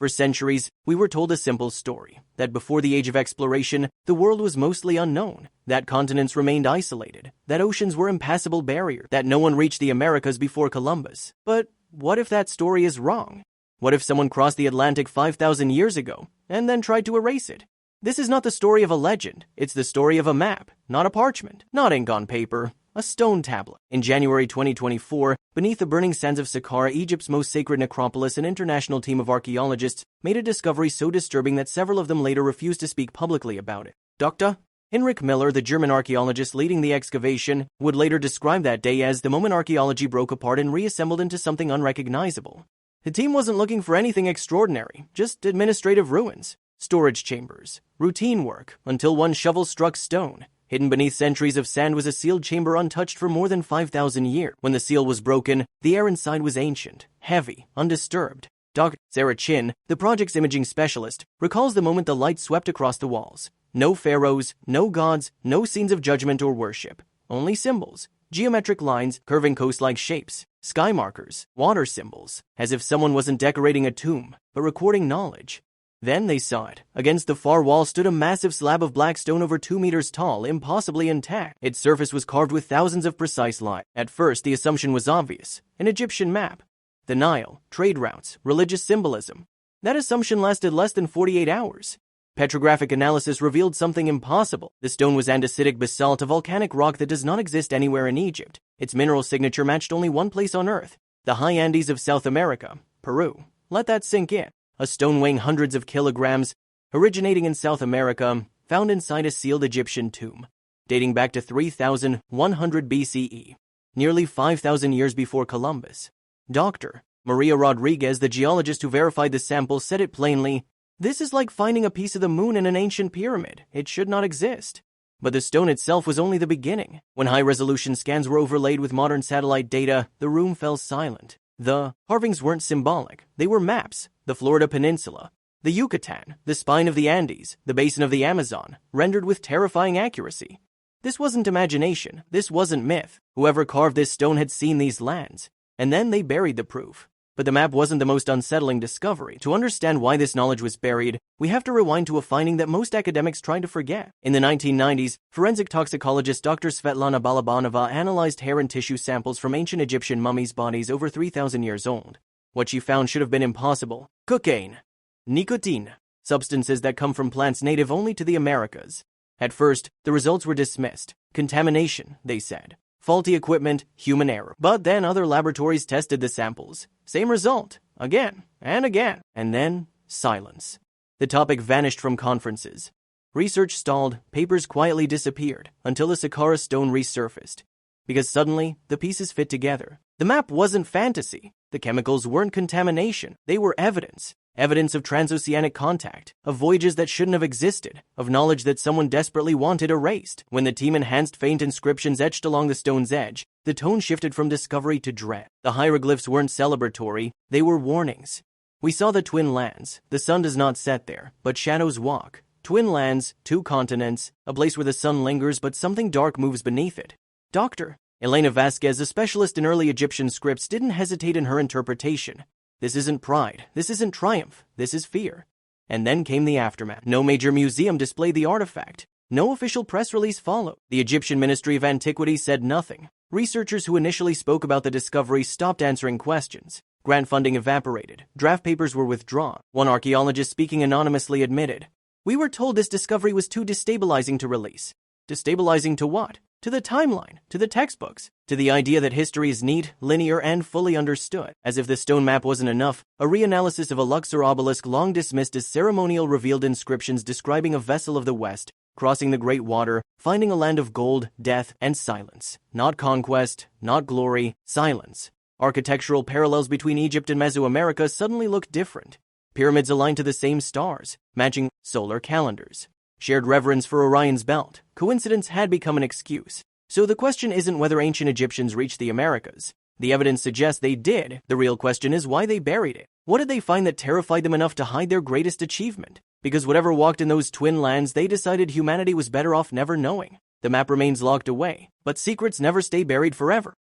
For centuries, we were told a simple story, that before the age of exploration, the world was mostly unknown, that continents remained isolated, that oceans were impassable barriers, that no one reached the Americas before Columbus. But what if that story is wrong? What if someone crossed the Atlantic 5,000 years ago, and then tried to erase it? This is not the story of a legend, it's the story of a map, not a parchment, not ink on paper, a stone tablet. In January 2024, beneath the burning sands of Saqqara, Egypt's most sacred necropolis, an international team of archaeologists made a discovery so disturbing that several of them later refused to speak publicly about it. Dr. Heinrich Miller, the German archaeologist leading the excavation, would later describe that day as the moment archaeology broke apart and reassembled into something unrecognizable. The team wasn't looking for anything extraordinary, just administrative ruins, storage chambers, routine work, until one shovel struck stone. Hidden beneath centuries of sand was a sealed chamber untouched for more than 5,000 years. When the seal was broken, the air inside was ancient, heavy, undisturbed. Dr. Sarah Chin, the project's imaging specialist, recalls the moment the light swept across the walls. No pharaohs, no gods, no scenes of judgment or worship. Only symbols, geometric lines, curving coast-like shapes, sky markers, water symbols, as if someone wasn't decorating a tomb, but recording knowledge. Then they saw it. Against the far wall stood a massive slab of black stone over 2 meters tall, impossibly intact. Its surface was carved with thousands of precise lines. At first, the assumption was obvious. An Egyptian map. The Nile, trade routes, religious symbolism. That assumption lasted less than 48 hours. Petrographic analysis revealed something impossible. The stone was andesitic basalt, a volcanic rock that does not exist anywhere in Egypt. Its mineral signature matched only one place on Earth, the high Andes of South America, Peru. Let that sink in. A stone weighing hundreds of kilograms, originating in South America, found inside a sealed Egyptian tomb, dating back to 3,100 BCE, nearly 5,000 years before Columbus. Dr. Maria Rodriguez, the geologist who verified the sample, said it plainly, "This is like finding a piece of the moon in an ancient pyramid. It should not exist." But the stone itself was only the beginning. When high-resolution scans were overlaid with modern satellite data, the room fell silent. The carvings weren't symbolic. They were maps. The Florida Peninsula, the Yucatan, the spine of the Andes, the basin of the Amazon, rendered with terrifying accuracy. This wasn't imagination. This wasn't myth. Whoever carved this stone had seen these lands. And then they buried the proof. But the map wasn't the most unsettling discovery. To understand why this knowledge was buried, we have to rewind to a finding that most academics try to forget. In the 1990s, forensic toxicologist Dr. Svetlana Balabanova analyzed hair and tissue samples from ancient Egyptian mummies' bodies over 3,000 years old. What she found should have been impossible. Cocaine, nicotine, substances that come from plants native only to the Americas. At first, the results were dismissed. Contamination, they said. Faulty equipment, human error. But then other laboratories tested the samples. Same result. Again, and then silence. The topic vanished from conferences. Research stalled, papers quietly disappeared, until the Saqqara stone resurfaced. Because suddenly, the pieces fit together. The map wasn't fantasy. The chemicals weren't contamination. They were evidence. Evidence of transoceanic contact, of voyages that shouldn't have existed, of knowledge that someone desperately wanted erased. When the team enhanced faint inscriptions etched along the stone's edge, the tone shifted from discovery to dread. The hieroglyphs weren't celebratory, they were warnings. We saw the twin lands. The sun does not set there, but shadows walk. Twin lands, 2 continents, a place where the sun lingers but something dark moves beneath it. Dr. Elena Vasquez, a specialist in early Egyptian scripts, didn't hesitate in her interpretation. This isn't pride, this isn't triumph, this is fear. And then came the aftermath. No major museum displayed the artifact. No official press release followed. The Egyptian Ministry of Antiquities said nothing. Researchers who initially spoke about the discovery stopped answering questions. Grant funding evaporated. Draft papers were withdrawn. One archaeologist speaking anonymously admitted, "We were told this discovery was too destabilizing to release." Destabilizing to what? To the timeline, to the textbooks, to the idea that history is neat, linear, and fully understood. As if the stone map wasn't enough, a reanalysis of a Luxor obelisk long dismissed as ceremonial revealed inscriptions describing a vessel of the West, crossing the Great Water, finding a land of gold, death, and silence. Not conquest, not glory, silence. Architectural parallels between Egypt and Mesoamerica suddenly looked different. Pyramids aligned to the same stars, matching solar calendars. Shared reverence for Orion's belt. Coincidence had become an excuse. So the question isn't whether ancient Egyptians reached the Americas. The evidence suggests they did. The real question is why they buried it. What did they find that terrified them enough to hide their greatest achievement? Because whatever walked in those twin lands, they decided humanity was better off never knowing. The map remains locked away, but secrets never stay buried forever.